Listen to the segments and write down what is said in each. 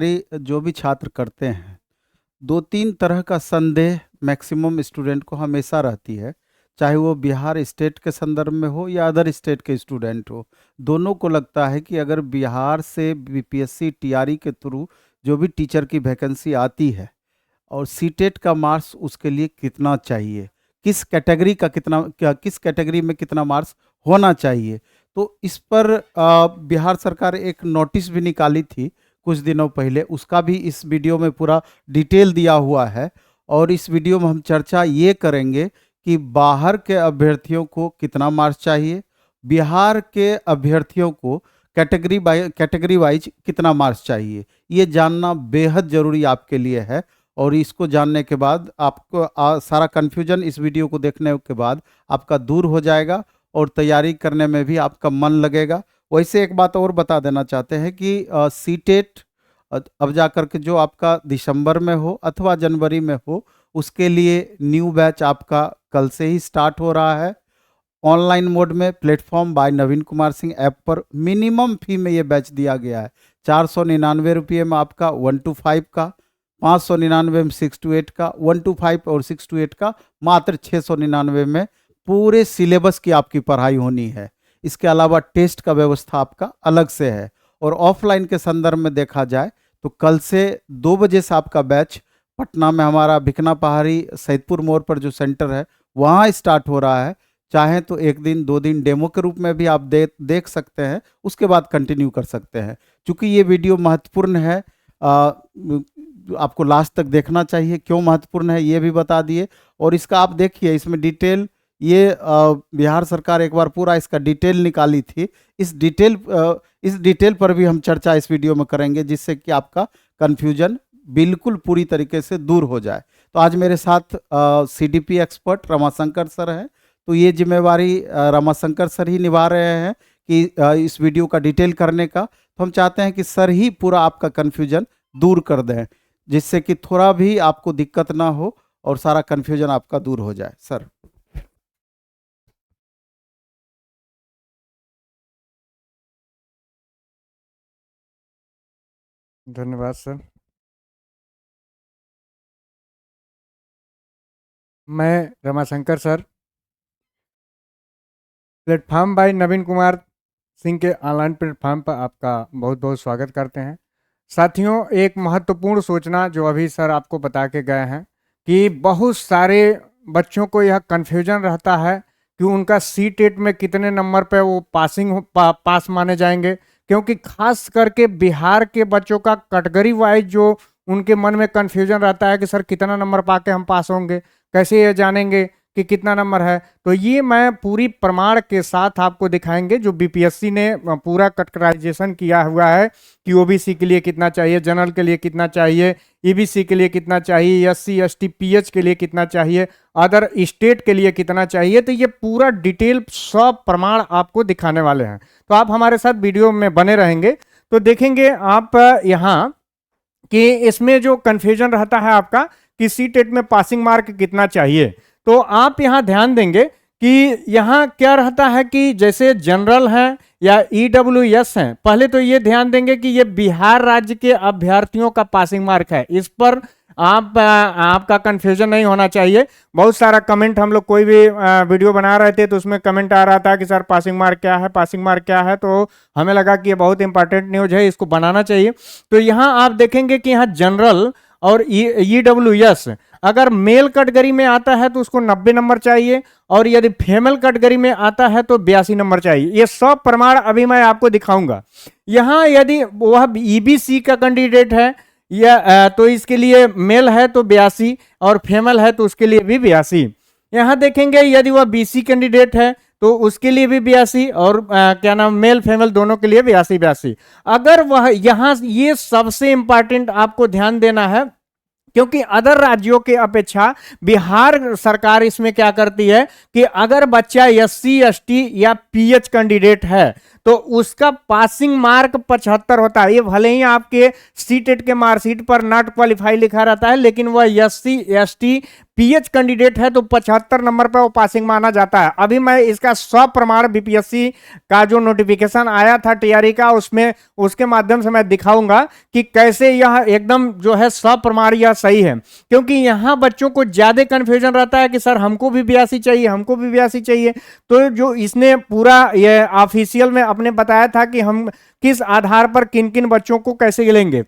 जो भी छात्र करते हैं, 2-3 तरह का संदेह मैक्सिमम स्टूडेंट को हमेशा रहती है, चाहे वो बिहार स्टेट के संदर्भ में हो या अदर स्टेट के स्टूडेंट हो। दोनों को लगता है कि अगर बिहार से बीपीएससी टीआरई के थ्रू जो भी टीचर की वैकेंसी आती है और सीटेट का मार्क्स उसके लिए कितना चाहिए, किस कैटेगरी का किस कैटेगरी में कितना मार्क्स होना चाहिए। तो इस पर बिहार सरकार एक नोटिस भी निकाली थी कुछ दिनों पहले, उसका भी इस वीडियो में पूरा डिटेल दिया हुआ है। और इस वीडियो में हम चर्चा ये करेंगे कि बाहर के अभ्यर्थियों को कितना मार्क्स चाहिए, बिहार के अभ्यर्थियों को कैटेगरी वाइज कितना मार्क्स चाहिए। ये जानना बेहद ज़रूरी आपके लिए है। और इसको जानने के बाद आपको सारा कन्फ्यूजन इस वीडियो को देखने के बाद आपका दूर हो जाएगा और तैयारी करने में भी आपका मन लगेगा। वैसे एक बात और बता देना चाहते हैं कि सीटेट अब जाकर के जो आपका दिसंबर में हो अथवा जनवरी में हो, उसके लिए न्यू बैच आपका कल से ही स्टार्ट हो रहा है। ऑनलाइन मोड में प्लेटफॉर्म बाय नवीन कुमार सिंह ऐप पर मिनिमम फी में ये बैच दिया गया है। 499 में आपका 1 to 5 का, 599 में 6 to 8 का, 1 to 5 और 6 to 8 का मात्र 699 में पूरे सिलेबस की आपकी पढ़ाई होनी है। इसके अलावा टेस्ट का व्यवस्था आपका अलग से है। और ऑफलाइन के संदर्भ में देखा जाए तो कल से 2 बजे से आपका बैच पटना में हमारा भिकना पहाड़ी सैदपुर मोड़ पर जो सेंटर है वहाँ स्टार्ट हो रहा है। चाहें तो 1 दिन 2 दिन डेमो के रूप में भी आप देख सकते हैं, उसके बाद कंटिन्यू कर सकते हैं। चूँकि ये वीडियो महत्वपूर्ण है, आपको लास्ट तक देखना चाहिए। क्यों महत्वपूर्ण है ये भी बता दिए। और इसका आप देखिए, इसमें डिटेल ये बिहार सरकार एक बार पूरा इसका डिटेल निकाली थी। इस डिटेल पर भी हम चर्चा इस वीडियो में करेंगे, जिससे कि आपका कन्फ्यूजन बिल्कुल पूरी तरीके से दूर हो जाए। तो आज मेरे साथ सीडीपी एक्सपर्ट रमाशंकर सर हैं। तो ये जिम्मेवारी रमाशंकर सर ही निभा रहे हैं कि इस वीडियो का डिटेल करने का। तो हम चाहते हैं कि सर ही पूरा आपका कन्फ्यूजन दूर कर दें, जिससे कि थोड़ा भी आपको दिक्कत ना हो और सारा कन्फ्यूजन आपका दूर हो जाए। सर। धन्यवाद सर। मैं रमाशंकर सर, प्लेटफॉर्म बाय नवीन कुमार सिंह के ऑनलाइन प्लेटफॉर्म पर आपका बहुत बहुत स्वागत करते हैं। साथियों, एक महत्वपूर्ण सूचना जो अभी सर आपको बता के गए हैं कि बहुत सारे बच्चों को यह कन्फ्यूजन रहता है कि उनका सीटेट में कितने नंबर पे वो पास माने जाएंगे, क्योंकि खास करके बिहार के बच्चों का कैटेगरी वाइज जो उनके मन में कन्फ्यूजन रहता है कि सर कितना नंबर पाके हम पास होंगे, कैसे ये जानेंगे कि कितना नंबर है। तो ये मैं पूरी प्रमाण के साथ आपको दिखाएंगे जो बीपीएससी ने पूरा कैटेगराइजेशन किया हुआ है कि ओबीसी के लिए कितना चाहिए, जनरल के लिए कितना चाहिए, ईबीसी के लिए कितना चाहिए, एससी एसटी पीएच के लिए कितना चाहिए, अदर स्टेट के लिए कितना चाहिए। तो ये पूरा डिटेल सब प्रमाण आपको दिखाने वाले हैं। तो आप हमारे साथ वीडियो में बने रहेंगे तो देखेंगे आप यहाँ कि इसमें जो कन्फ्यूजन रहता है आपका कि सीटेट में पासिंग मार्क कितना चाहिए। तो आप यहाँ ध्यान देंगे कि यहाँ क्या रहता है कि जैसे जनरल है या ईडब्ल्यूएस है, पहले तो ये ध्यान देंगे कि ये बिहार राज्य के अभ्यर्थियों का पासिंग मार्क है। इस पर आपका कंफ्यूजन नहीं होना चाहिए। बहुत सारा कमेंट हम लोग कोई भी वीडियो बना रहे थे तो उसमें कमेंट आ रहा था कि सर पासिंग मार्क क्या है, पासिंग मार्क क्या है। तो हमें लगा कि ये बहुत इंपॉर्टेंट न्यूज है, इसको बनाना चाहिए। तो यहाँ आप देखेंगे कि यहाँ जनरल और ईडब्ल्यूएस अगर मेल कैटेगरी में आता है तो उसको 90 नंबर चाहिए, और यदि फीमेल कैटेगरी में आता है तो 82 नंबर चाहिए। ये सब प्रमाण अभी मैं आपको दिखाऊंगा। यहाँ यदि वह ईबीसी का कैंडिडेट है या तो इसके लिए मेल है तो 82 और फीमेल है तो उसके लिए भी 82। यहाँ देखेंगे यदि वह बीसी कैंडिडेट है तो उसके लिए भी 82 और क्या नाम मेल फीमेल दोनों के लिए 82। अगर वह यहाँ ये सबसे इंपॉर्टेंट आपको ध्यान देना है, क्योंकि अदर राज्यों के अपेक्षा बिहार सरकार इसमें क्या करती है कि अगर बच्चा एससी एसटी या पीएच कैंडिडेट है तो उसका पासिंग मार्क 75 होता है। ये भले ही आपके सीटेट के मार्कशीट पर नॉट क्वालिफाई लिखा रहता है, लेकिन वह एससी एसटी पीएच कैंडिडेट है तो 75 नंबर पर वो पासिंग माना जाता है। अभी मैं इसका स्वप्रमाण बीपीएससी का जो नोटिफिकेशन आया था टीआरई का, उसमें उसके माध्यम से मैं दिखाऊंगा कि कैसे यह एकदम जो है स्वप्रमाण यह सही है। क्योंकि यहां बच्चों को ज्यादा कंफ्यूजन रहता है कि सर हमको भी 82 चाहिए, हमको भी 82 चाहिए। तो जो इसने पूरा ये ऑफिशियल में अपने बताया था कि हम किस आधार पर किन किन बच्चों को कैसे लेंगे।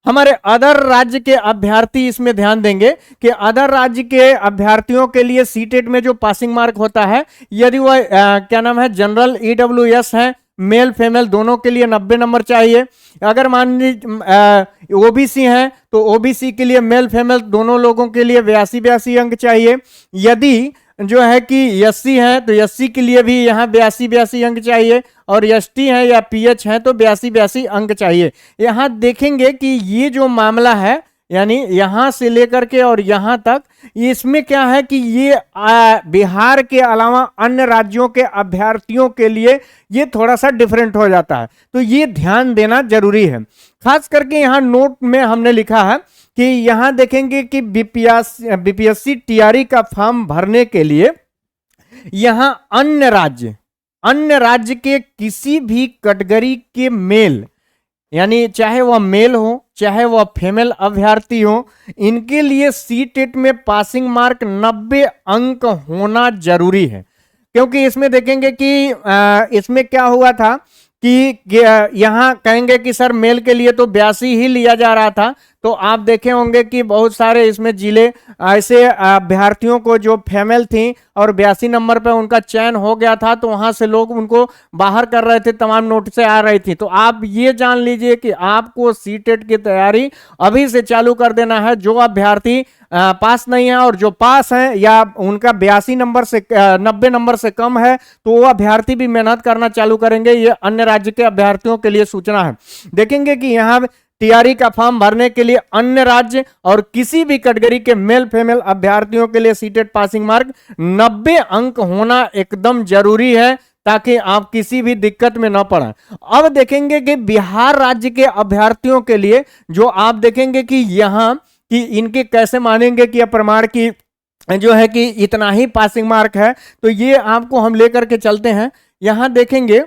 हमारे अदर राज्य के अभ्यर्थी इसमें ध्यान देंगे कि अदर राज्य के अभ्यर्थियों के लिए सीटेट में जो पासिंग मार्क होता है, यदि वह क्या नाम है जनरल ईडब्ल्यूएस है, मेल फीमेल दोनों के लिए 90 नंबर चाहिए। अगर मान लीजिए ओबीसी हैं तो ओबीसी के लिए मेल फीमेल दोनों लोगों के लिए 82 अंक चाहिए। यदि जो है कि एससी है तो एससी के लिए भी यहाँ 82 अंक चाहिए, और एसटी है या पीएच है तो 82 अंक चाहिए। यहाँ देखेंगे कि ये जो मामला है यानी यहां से लेकर के और यहां तक, इसमें क्या है कि ये बिहार के अलावा अन्य राज्यों के अभ्यर्थियों के लिए ये थोड़ा सा डिफरेंट हो जाता है, तो ये ध्यान देना जरूरी है। खास करके यहाँ नोट में हमने लिखा है कि यहां देखेंगे कि बीपीएससी टीआरई का फॉर्म भरने के लिए यहां अन्य राज्य के किसी भी कैटेगरी के मेल, यानी चाहे वह मेल हो चाहे वह फीमेल अभ्यर्थी हो, इनके लिए सीटेट में पासिंग मार्क 90 अंक होना जरूरी है। क्योंकि इसमें देखेंगे कि इसमें क्या हुआ था कि यहाँ कहेंगे कि सर मेल के लिए तो 82 ही लिया जा रहा था, तो आप देखे होंगे कि बहुत सारे इसमें जिले ऐसे अभ्यर्थियों को जो फीमेल थी और 82 नंबर पे उनका चयन हो गया था, तो वहां से लोग उनको बाहर कर रहे थे, तमाम नोटिसें आ रही थी। तो आप ये जान लीजिए कि आपको सीटेट की तैयारी अभी से चालू कर देना है। जो अभ्यर्थी पास नहीं है और जो पास हैं या उनका 82 नंबर से 90 नंबर से कम है, तो वो अभ्यर्थी भी मेहनत करना चालू करेंगे। ये अन्य राज्य के अभ्यर्थियों के लिए सूचना है। देखेंगे कि यहाँ टीआरई का फॉर्म भरने के लिए अन्य राज्य और किसी भी कैटेगरी के मेल फीमेल अभ्यर्थियों के लिए सीटेट पासिंग मार्क 90 अंक होना एकदम जरूरी है, ताकि आप किसी भी दिक्कत में ना पड़े। अब देखेंगे कि बिहार राज्य के अभ्यर्थियों के लिए जो आप देखेंगे कि यहां कि इनके कैसे मानेंगे कि प्रमाण की जो है कि इतना ही पासिंग मार्क है, तो ये आपको हम लेकर के चलते हैं। यहां देखेंगे,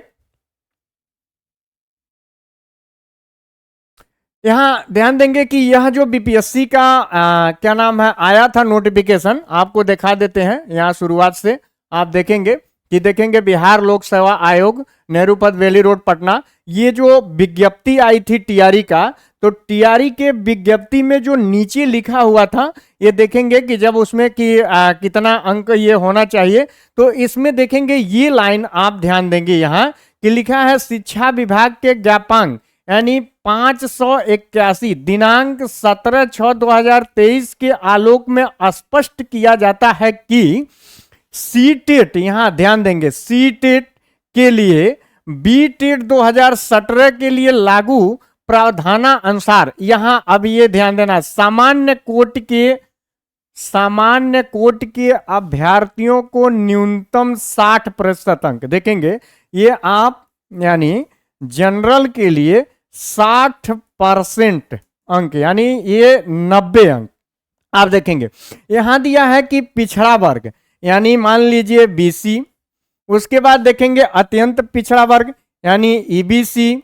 यहां ध्यान देंगे कि यह जो बीपीएससी का क्या नाम है आया था नोटिफिकेशन, आपको दिखा देते हैं। यहां शुरुआत से आप देखेंगे कि बिहार लोक सेवा आयोग, नेहरू पथ वैली रोड पटना, ये जो विज्ञप्ति आई थी टीआरई का, तो टीआरई के विज्ञप्ति में जो नीचे लिखा हुआ था, ये देखेंगे कि जब उसमें कि कितना अंक ये होना चाहिए, तो इसमें देखेंगे ये लाइन आप ध्यान देंगे यहाँ कि लिखा है शिक्षा विभाग के ज्ञापांक यानी 581 दिनांक 17/6/2023 के आलोक में स्पष्ट किया जाता है कि सीटेट, यहां ध्यान देंगे सीटेट के लिए बीटेट 2017 के लिए लागू प्रावधानानुसार, यहां अब ये ध्यान देना, सामान्य कोटि के अभ्यर्थियों को न्यूनतम 60% अंक देखेंगे। ये आप यानी जनरल के लिए 60% अंक यानी ये 90 अंक आप देखेंगे। यहां दिया है कि पिछड़ा वर्ग यानी मान लीजिए बीसी, उसके बाद देखेंगे अत्यंत पिछड़ा वर्ग यानी ईबीसी,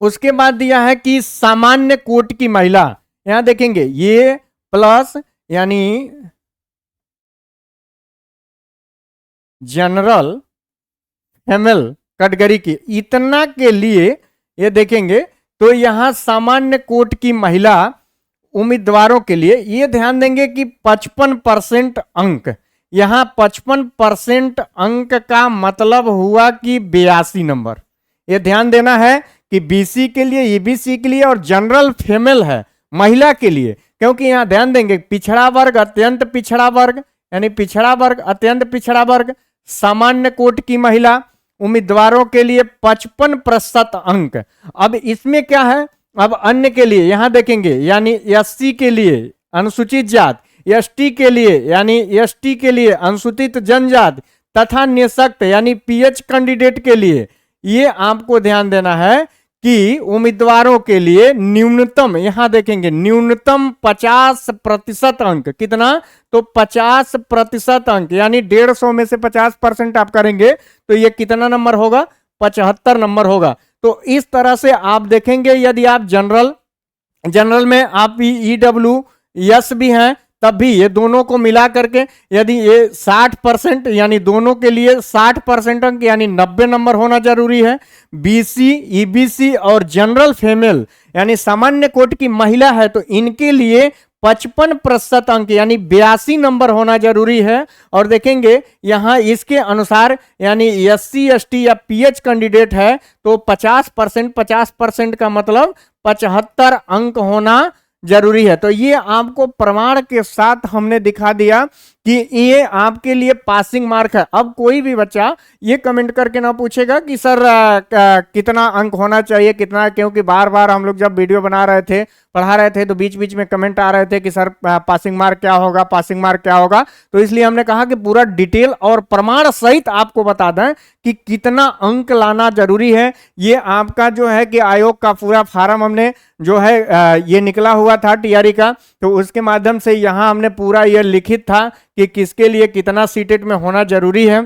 उसके बाद दिया है कि सामान्य कोटि की महिला, यहां देखेंगे ये प्लस यानी जनरल फीमेल कैटेगरी की, इतना के लिए ये देखेंगे। तो यहां सामान्य कोटि की महिला उम्मीदवारों के लिए ये ध्यान देंगे कि 55% अंक, यहां 55% अंक का मतलब हुआ कि 82 नंबर। ये ध्यान देना है कि बीसी के लिए, ईबीसी के लिए और जनरल फीमेल है महिला के लिए, क्योंकि यहां ध्यान देंगे पिछड़ा वर्ग, अत्यंत पिछड़ा वर्ग यानी पिछड़ा वर्ग, अत्यंत पिछड़ा वर्ग, सामान्य कोटि की महिला उम्मीदवारों के लिए 55% अंक। अब इसमें क्या है, अब अन्य के लिए यहां देखेंगे यानी एससी के लिए अनुसूचित जाति, एसटी के लिए यानी एसटी के लिए अनुसूचित जनजाति तथा निःशक्त यानी पीएच कैंडिडेट के लिए ये आपको ध्यान देना है कि उम्मीदवारों के लिए न्यूनतम, यहां देखेंगे न्यूनतम 50% अंक, कितना, तो 50% अंक, यानी 150 में से 50% आप करेंगे तो ये कितना नंबर होगा, 75 नंबर होगा। तो इस तरह से आप देखेंगे यदि आप जनरल में आप EWS भी हैं तब भी ये दोनों को मिला करके यदि ये 60% यानी दोनों के लिए 60% अंक यानी 90 नंबर होना जरूरी है। BC, EBC और जनरल फीमेल यानी सामान्य कोटि की महिला है तो इनके लिए 55% अंक यानी 82 नंबर होना जरूरी है। और देखेंगे यहां इसके अनुसार यानी SC, ST या PH कैंडिडेट है तो 50% का मतलब 75 अंक होना जरूरी है। तो ये आपको प्रमाण के साथ हमने दिखा दिया कि ये आपके लिए पासिंग मार्क है। अब कोई भी बच्चा ये कमेंट करके ना पूछेगा कि सर कितना अंक होना चाहिए कितना, क्योंकि बार बार हम लोग जब वीडियो बना रहे थे, पढ़ा रहे थे तो बीच बीच में कमेंट आ रहे थे कि सर पासिंग मार्क क्या होगा, पासिंग मार्क क्या होगा। तो इसलिए हमने कहा कि पूरा डिटेल और प्रमाण सहित आपको बता दें कि कितना अंक लाना जरूरी है। ये आपका जो है कि आयोग का पूरा फार्म हमने जो है ये निकला हुआ था TRE का, तो उसके माध्यम से यहाँ हमने पूरा ये लिखित था कि किसके लिए कितना सीटेट में होना जरूरी है।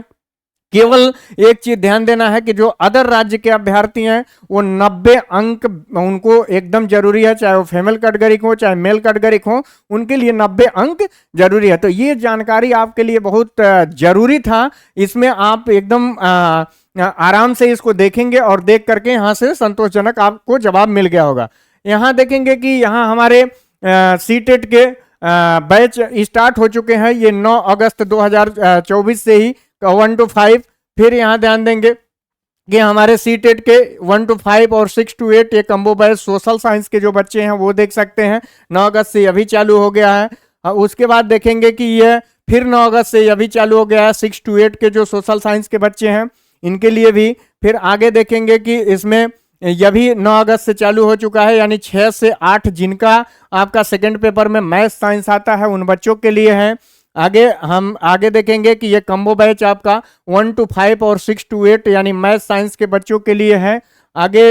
केवल एक चीज ध्यान देना है कि जो अदर राज्य के अभ्यर्थी हैं वो 90 अंक उनको एकदम जरूरी है, चाहे वो फीमेल कैटेगरी को चाहे मेल कैटेगरी को, उनके लिए 90 अंक जरूरी है। तो ये जानकारी आपके लिए बहुत जरूरी था। इसमें आप एकदम आराम से इसको देखेंगे और देख करके यहाँ से संतोषजनक आपको जवाब मिल गया होगा। यहाँ देखेंगे कि यहाँ हमारे सीटेट के बैच स्टार्ट हो चुके हैं। ये 9 अगस्त 2024 से ही 1 to 5। फिर यहाँ ध्यान देंगे कि हमारे सीटेट के 1 to 5 और 6 to 8 ये कम्बो बैच सोशल साइंस के जो बच्चे हैं वो देख सकते हैं। 9 अगस्त से अभी चालू हो गया है। उसके बाद देखेंगे कि ये फिर 9 अगस्त से अभी चालू हो गया है 6 to 8 के जो सोशल साइंस के बच्चे हैं इनके लिए भी। फिर आगे देखेंगे कि इसमें यह भी 9 अगस्त से चालू हो चुका है, यानी 6 से 8 जिनका आपका सेकंड पेपर में मैथ साइंस आता है उन बच्चों के लिए है। हम आगे देखेंगे कि ये कम्बो बैच आपका 1 to 5 और 6 to 8 यानी मैथ साइंस के बच्चों के लिए है। आगे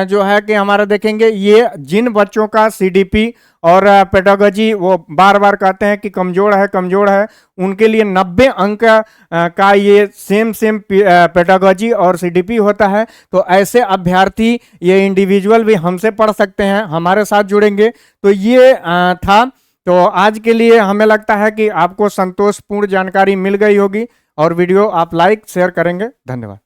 जो है कि हमारा देखेंगे ये जिन बच्चों का CDP और पेडागोजी वो बार बार कहते हैं कि कमजोर है उनके लिए 90 अंक का ये सेम पेडागोजी और CDP होता है। तो ऐसे अभ्यर्थी ये इंडिविजुअल भी हमसे पढ़ सकते हैं, हमारे साथ जुड़ेंगे। तो ये था। तो आज के लिए हमें लगता है कि आपको संतोषपूर्ण जानकारी मिल गई होगी और वीडियो आप लाइक शेयर करेंगे। धन्यवाद।